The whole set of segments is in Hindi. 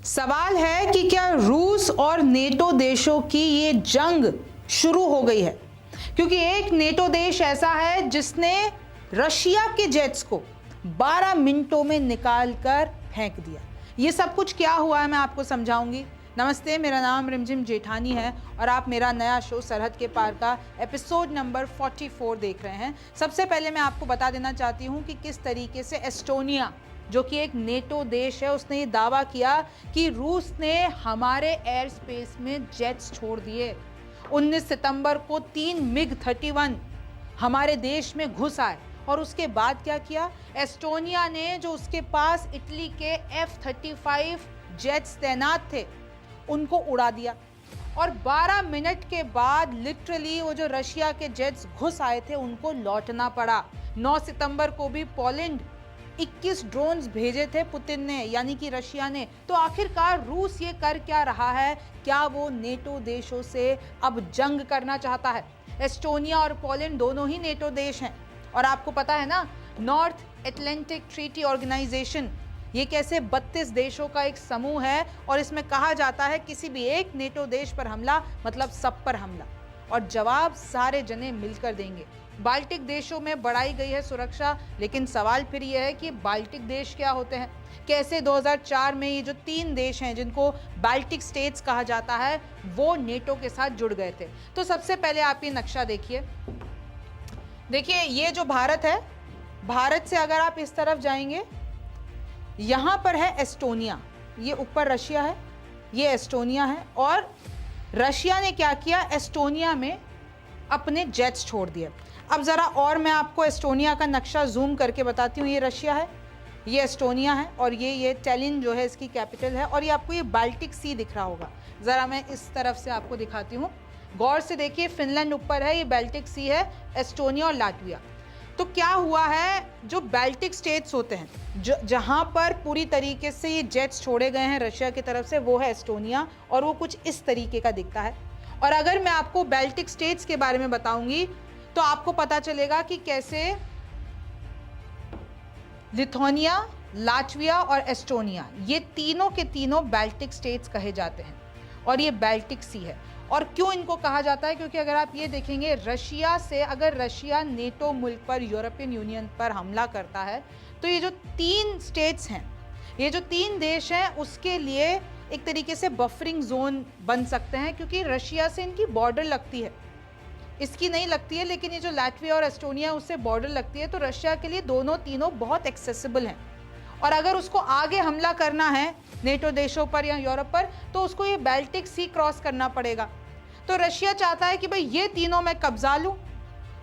सवाल है कि क्या रूस और नेटो देशों की ये जंग शुरू हो गई है, क्योंकि एक नेटो देश ऐसा है जिसने रशिया के जेट्स को 12 मिनटों में निकालकर फेंक दिया। ये सब कुछ क्या हुआ है मैं आपको समझाऊंगी। नमस्ते, मेरा नाम रिमझिम जेठानी है और आप मेरा नया शो सरहद के पार का एपिसोड नंबर 44 देख रहे हैं। सबसे पहले मैं आपको बता देना चाहती हूँ कि किस तरीके से एस्टोनिया, जो कि एक नेटो देश है, उसने ये दावा किया कि रूस ने हमारे एयर स्पेस में जेट्स छोड़ दिए। 19 सितंबर को 3 मिग-31 हमारे देश में घुस आए और उसके बाद क्या किया, एस्टोनिया ने जो उसके पास इटली के F-35 जेट्स तैनात थे उनको उड़ा दिया। और 12 मिनट के बाद लिटरली वो जो रशिया के जेट्स घुस आए थे उनको लौटना पड़ा। 9 सितंबर को भी पोलैंड 21 ड्रोन्स भेजे थे पुतिन ने, यानी कि रशिया ने। तो आखिरकार रूस ये कर क्या रहा है? क्या वो नेटो देशों से अब जंग करना चाहता है? एस्टोनिया और पोलैंड दोनों ही नेटो देश हैं और आपको पता है ना, नॉर्थ एटलांटिक ट्रीटी ऑर्गेनाइजेशन ये कैसे 32 देशों का एक समूह है और इसमें कहा जाता है किसी भी एक नेटो देश पर हमला मतलब सब पर हमला, और जवाब सारे जने मिलकर देंगे। बाल्टिक देशों में बढ़ाई गई है सुरक्षा, लेकिन सवाल फिर यह है कि बाल्टिक देश क्या होते हैं? कैसे 2004 में ये जो 3 देश हैं जिनको बाल्टिक स्टेट्स कहा जाता है वो नेटो के साथ जुड़ गए थे? तो सबसे पहले आप ये नक्शा देखिए। ये जो भारत है, भारत से अगर आप इस तरफ जाएंगे, यहां पर है एस्टोनिया, ये ऊपर रशिया है, ये एस्टोनिया है। और रशिया ने क्या किया, एस्टोनिया में अपने जेट्स छोड़ दिए। अब जरा और मैं आपको एस्टोनिया का नक्शा जूम करके बताती हूँ। ये रशिया है, ये एस्टोनिया है और ये टेलिन जो है इसकी कैपिटल है। और ये आपको ये बाल्टिक सी दिख रहा होगा, ज़रा मैं इस तरफ से आपको दिखाती हूँ, गौर से देखिए। फिनलैंड ऊपर है, ये बाल्टिक सी है, एस्टोनिया और लाटविया। तो क्या हुआ है, जो बाल्टिक स्टेट्स होते हैं जहाँ पर पूरी तरीके से ये जेट्स छोड़े गए हैं रशिया की तरफ से, वो है एस्टोनिया और वो कुछ इस तरीके का दिखता है। और अगर मैं आपको बाल्टिक स्टेट्स के बारे में बताऊंगी तो आपको पता चलेगा कि कैसे लिथुआनिया, लाटविया और एस्टोनिया ये तीनों के तीनों बाल्टिक स्टेट्स कहे जाते हैं और ये बाल्टिक सी है। और क्यों इनको कहा जाता है? क्योंकि अगर आप ये देखेंगे, रशिया से अगर रशिया नेटो मुल्क पर, यूरोपियन यूनियन पर हमला करता है तो ये जो 3 स्टेट्स हैं, ये जो 3 देश हैं, उसके लिए एक तरीके से बफरिंग जोन बन सकते हैं, क्योंकि रशिया से इनकी बॉर्डर लगती है, इसकी नहीं लगती है, लेकिन ये जो लाटविया और एस्टोनिया उससे बॉर्डर लगती है। तो रशिया के लिए दोनों तीनों बहुत एक्सेसिबल हैं और अगर उसको आगे हमला करना है नेटो देशों पर या यूरोप पर तो उसको ये बाल्टिक सी क्रॉस करना पड़ेगा। तो रशिया चाहता है कि भाई ये तीनों मैं कब्जा लूं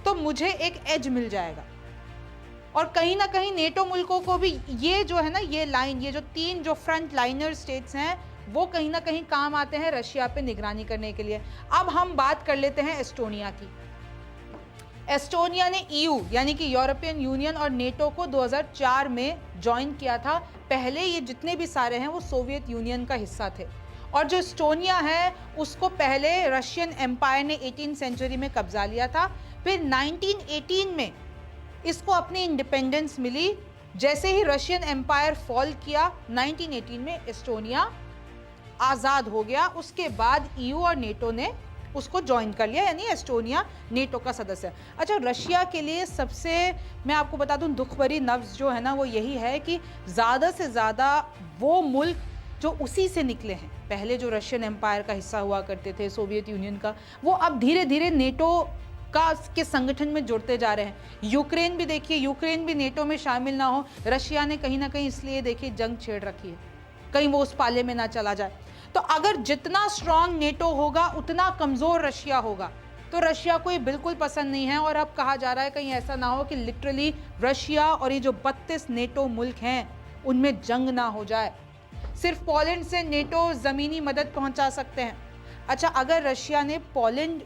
तो मुझे एक एज मिल जाएगा। और कहीं ना कहीं नेटो मुल्कों को भी ये जो है ना, ये लाइन, ये जो 3 जो फ्रंट लाइनर स्टेट्स हैं वो कहीं ना कहीं काम आते हैं रशिया पे निगरानी करने के लिए। अब हम बात कर लेते हैं एस्टोनिया की। एस्टोनिया ने EU यानी कि यूरोपियन यूनियन और नेटो को 2004 में ज्वाइन किया था। पहले ये जितने भी सारे हैं वो सोवियत यूनियन का हिस्सा थे। और जो एस्टोनिया है उसको पहले रशियन एम्पायर ने 18वीं सेंचुरी में कब्जा लिया था। फिर 1918 में इसको अपनी इंडिपेंडेंस मिली। जैसे ही रशियन एम्पायर फॉल किया 1918 में, एस्टोनिया आज़ाद हो गया। उसके बाद EU और नेटो ने उसको ज्वाइन कर लिया, यानी एस्टोनिया नेटो का सदस्य है। अच्छा, रशिया के लिए सबसे, मैं आपको बता दूं, दुख भरी नब्ज़ जो है ना वो यही है कि ज़्यादा से ज़्यादा वो मुल्क जो उसी से निकले हैं, पहले जो रशियन एम्पायर का हिस्सा हुआ करते थे, सोवियत यूनियन का, वो अब धीरे धीरे नेटो के संगठन में जुड़ते जा रहे हैं। यूक्रेन भी देखिए, यूक्रेन भी नेटो में शामिल ना हो, रशिया ने कहीं ना कहीं इसलिए देखिए जंग छेड़ रखी है, कहीं वो उस पाले में ना चला जाए। तो अगर जितना स्ट्रांग नेटो होगा उतना कमजोर रशिया होगा। तो रशिया को ये बिल्कुल पसंद नहीं है और अब कहा जा रहा है कहीं ऐसा ना हो कि लिटरली रशिया और ये जो 32 नेटो मुल्क हैं उनमें जंग ना हो जाए। सिर्फ पोलैंड से नेटो ज़मीनी मदद पहुंचा सकते हैं। अच्छा, अगर रशिया ने पोलैंड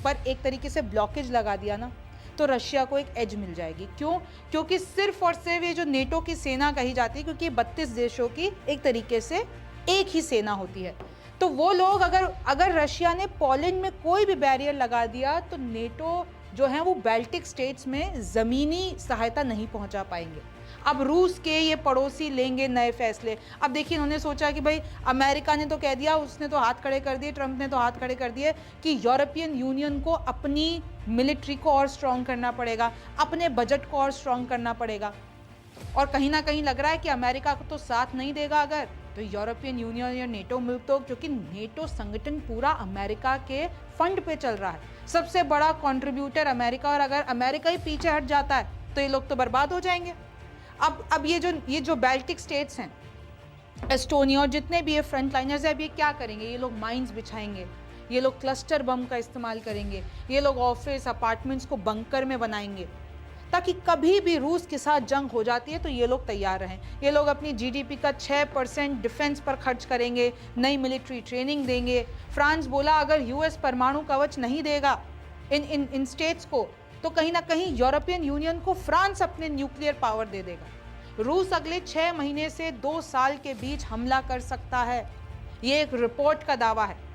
पर एक तरीके से ब्लॉकेज लगा दिया ना तो रशिया को एक एज मिल जाएगी। क्यों? क्योंकि सिर्फ और सिर्फ ये जो नेटो की सेना कही जाती है, क्योंकि 32 देशों की एक तरीके से एक ही सेना होती है, तो वो लोग अगर रशिया ने पोलैंड में कोई भी बैरियर लगा दिया तो नेटो जो हैं वो बाल्टिक स्टेट्स में ज़मीनी सहायता नहीं पहुंचा पाएंगे। अब रूस के ये पड़ोसी लेंगे नए फैसले। अब देखिए उन्होंने सोचा कि भाई अमेरिका ने तो कह दिया, उसने तो हाथ खड़े कर दिए, ट्रंप ने तो हाथ खड़े कर दिए कि यूरोपियन यूनियन को अपनी मिलिट्री को और स्ट्रॉन्ग करना पड़ेगा, अपने बजट को और स्ट्रॉन्ग करना पड़ेगा। और कहीं ना कहीं लग रहा है कि अमेरिका को तो साथ नहीं देगा अगर, तो यूरोपियन यूनियन या नेटो मुल्क तो, क्योंकि नेटो संगठन पूरा अमेरिका के फंड पे चल रहा है, सबसे बड़ा कंट्रीब्यूटर अमेरिका, और अगर अमेरिका ही पीछे हट जाता है तो ये लोग तो बर्बाद हो जाएंगे। अब ये जो बाल्टिक स्टेट्स हैं, एस्टोनिया और जितने भी ये फ्रंट लाइनर्स हैं, अब ये क्या करेंगे? ये लोग माइंस बिछाएंगे, ये लोग क्लस्टर बम का इस्तेमाल करेंगे, ये लोग ऑफिस अपार्टमेंट्स को बंकर में बनाएंगे ताकि कभी भी रूस के साथ जंग हो जाती है तो ये लोग तैयार रहें। ये लोग अपनी जीडीपी का 6% डिफेंस पर खर्च करेंगे, नई मिलिट्री ट्रेनिंग देंगे। फ्रांस बोला अगर यूएस परमाणु कवच नहीं देगा इन स्टेट्स को तो कहीं ना कहीं यूरोपियन यूनियन को फ्रांस अपने न्यूक्लियर पावर दे देगा। रूस अगले 6 महीने से 2 साल के बीच हमला कर सकता है, ये एक रिपोर्ट का दावा है।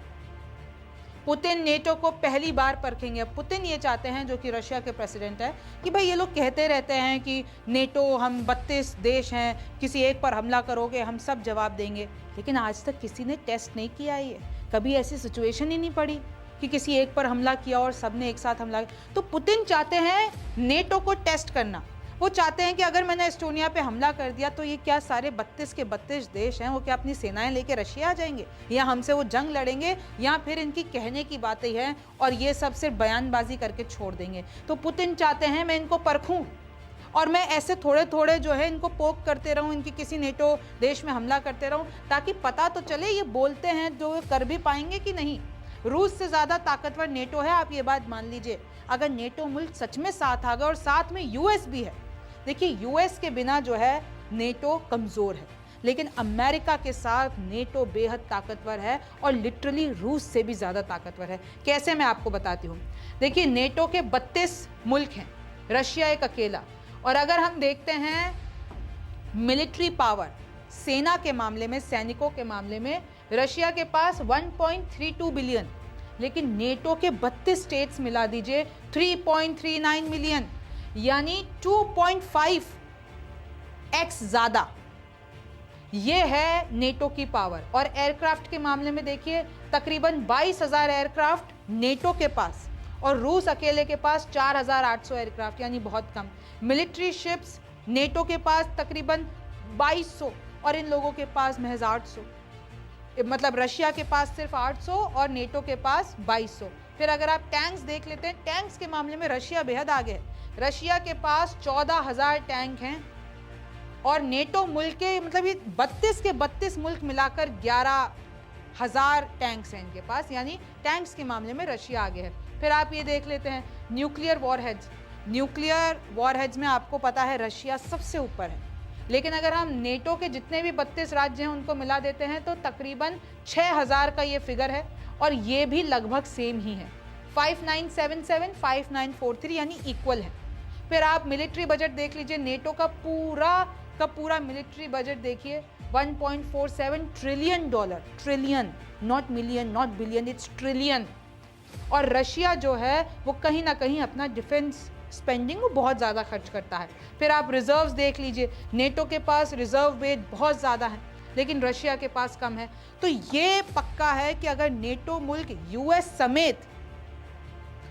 पुतिन नेटो को पहली बार परखेंगे। पुतिन ये चाहते हैं, जो कि रशिया के प्रेसिडेंट है, कि भाई ये लोग कहते रहते हैं कि नेटो हम 32 देश हैं, किसी एक पर हमला करोगे हम सब जवाब देंगे, लेकिन आज तक किसी ने टेस्ट नहीं किया है। कभी ऐसी सिचुएशन ही नहीं पड़ी कि किसी एक पर हमला किया और सबने एक साथ हमला किया। तो पुतिन चाहते हैं नेटो को टेस्ट करना। वो चाहते हैं कि अगर मैंने एस्टोनिया पे हमला कर दिया तो ये क्या सारे 32 के 32 देश हैं, वो क्या अपनी सेनाएं लेके रशिया आ जाएंगे या हमसे वो जंग लड़ेंगे, या फिर इनकी कहने की बातें हैं और ये सब सिर्फ बयानबाजी करके छोड़ देंगे। तो पुतिन चाहते हैं मैं इनको परखूं और मैं ऐसे थोड़े थोड़े जो है इनको पोक करते रहूं, इनकी किसी नेटो देश में हमला करते रहूं, ताकि पता तो चले ये बोलते हैं जो कर भी पाएंगे कि नहीं। रूस से ज़्यादा ताकतवर नेटो है, आप ये बात मान लीजिए। अगर नेटो मुल्क सच में साथ आ गए और साथ में यूएस भी है, देखिए यूएस के बिना जो है नेटो कमज़ोर है, लेकिन अमेरिका के साथ नेटो बेहद ताकतवर है और लिटरली रूस से भी ज़्यादा ताकतवर है। कैसे, मैं आपको बताती हूँ। देखिए नेटो के 32 मुल्क हैं, रशिया एक अकेला, और अगर हम देखते हैं मिलिट्री पावर, सेना के मामले में, सैनिकों के मामले में, रशिया के पास 1.32 बिलियन, लेकिन नेटो के 32 स्टेट्स मिला दीजिए 3.39 मिलियन, यानी 2.5x ज़्यादा। ये है नेटो की पावर। और एयरक्राफ्ट के मामले में देखिए तकरीबन 22,000 एयरक्राफ्ट नेटो के पास, और रूस अकेले के पास 4,800 एयरक्राफ्ट, यानी बहुत कम। मिलिट्री शिप्स नेटो के पास तकरीबन 2200 और इन लोगों के पास महज 800, मतलब रशिया के पास सिर्फ 800 और नेटो के पास 2200। फिर अगर आप टैंक्स देख लेते हैं, टैंक्स के मामले में रशिया बेहद आगे है। रशिया के पास 14,000 टैंक हैं और नेटो मुल्क के, मतलब ये 32 के 32 मुल्क मिलाकर 11,000 टैंक्स हैं इनके पास, यानी टैंक्स के मामले में रशिया आगे है। फिर आप ये देख लेते हैं न्यूक्लियर वॉरहेड्स। न्यूक्लियर वॉरहेड्स में आपको पता है रशिया सबसे ऊपर है, लेकिन अगर हम नेटो के जितने भी 32 राज्य हैं उनको मिला देते हैं तो तकरीबन 6,000 का ये फिगर है, और ये भी लगभग सेम ही है, 5977 5943, यानी इक्वल है। फिर आप मिलिट्री बजट देख लीजिए, नेटो का पूरा मिलिट्री बजट देखिए 1.47 trillion dollar, trillion, not million, not billion, it's trillion. और रशिया जो है वो कहीं ना कहीं अपना डिफेंस स्पेंडिंग वो बहुत ज़्यादा खर्च करता है। फिर आप रिजर्व्स देख लीजिए, नेटो के पास रिजर्व बेस बहुत ज़्यादा है लेकिन रशिया के पास कम है। तो ये पक्का है कि अगर नेटो मुल्क यूएस समेत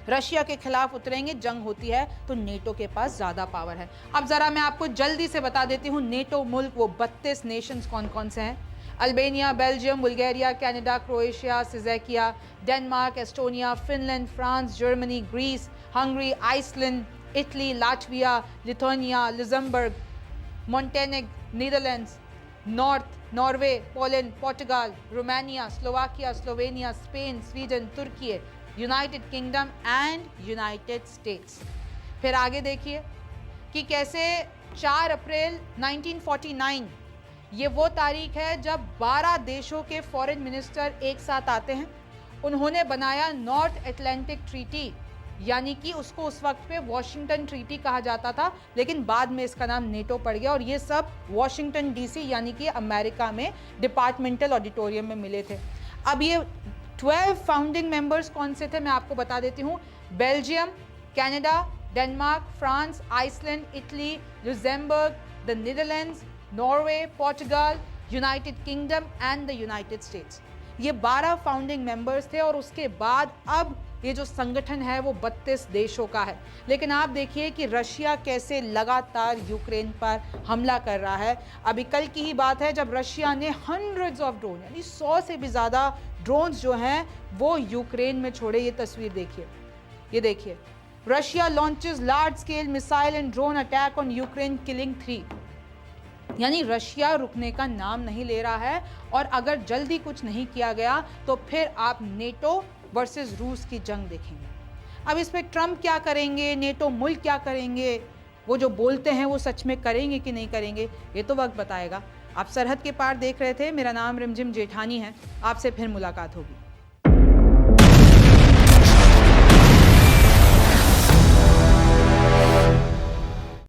रशिया के खिलाफ उतरेंगे, जंग होती है, तो नेटो के पास ज़्यादा पावर है। अब ज़रा मैं आपको जल्दी से बता देती हूँ नेटो मुल्क वो 32 नेशंस कौन कौन से हैं। Albania, Belgium, Bulgaria, Canada, Croatia, Slovakia, Denmark, Estonia, Finland, France, Germany, Greece, Hungary, Iceland, Italy, Latvia, Lithuania, Luxembourg, Montenegro, Netherlands, Norway, Poland, Portugal, Romania, Slovakia, Slovenia, Spain, Sweden, तुर्की, United Kingdom and United States. फिर आगे देखिए कि कैसे 4 अप्रैल 1949 ये वो तारीख है जब 12 देशों के फॉरेन मिनिस्टर एक साथ आते हैं। उन्होंने बनाया नॉर्थ अटलांटिक ट्रीटी, यानी कि उसको उस वक्त पे वॉशिंगटन ट्रीटी कहा जाता था, लेकिन बाद में इसका नाम नेटो पड़ गया, और ये सब वॉशिंगटन डीसी यानी कि अमेरिका में डिपार्टमेंटल ऑडिटोरियम में मिले थे। अब ये 12 फाउंडिंग मेंबर्स कौन से थे मैं आपको बता देती हूँ। Belgium, Canada, Denmark, France, Iceland, Italy, Luxembourg, the Netherlands, Norway, Portugal, United Kingdom and the United States. ये 12 फाउंडिंग मेंबर्स थे और उसके बाद अब ये जो संगठन है वो 32 देशों का है। लेकिन आप देखिए कि रशिया कैसे लगातार यूक्रेन पर हमला कर रहा है। अभी कल की ही बात है जब रशिया ने हंड्रेड्स ऑफ ड्रोन यानी 100 से भी ज़्यादा ड्रोन्स जो हैं वो यूक्रेन में छोड़े। ये तस्वीर देखिए, ये देखिए, Russia launches large scale missile and drone attack on Ukraine killing 3। यानी रशिया रुकने का नाम नहीं ले रहा है और अगर जल्दी कुछ नहीं किया गया तो फिर आप नेटो वर्सेस रूस की जंग देखेंगे। अब इस पे ट्रंप क्या करेंगे, नेटो मुल्क क्या करेंगे, वो जो बोलते हैं वो सच में करेंगे कि नहीं करेंगे, ये तो वक्त बताएगा। आप सरहद के पार देख रहे थे। मेरा नाम रिमझिम जेठानी है। आपसे फिर मुलाकात होगी।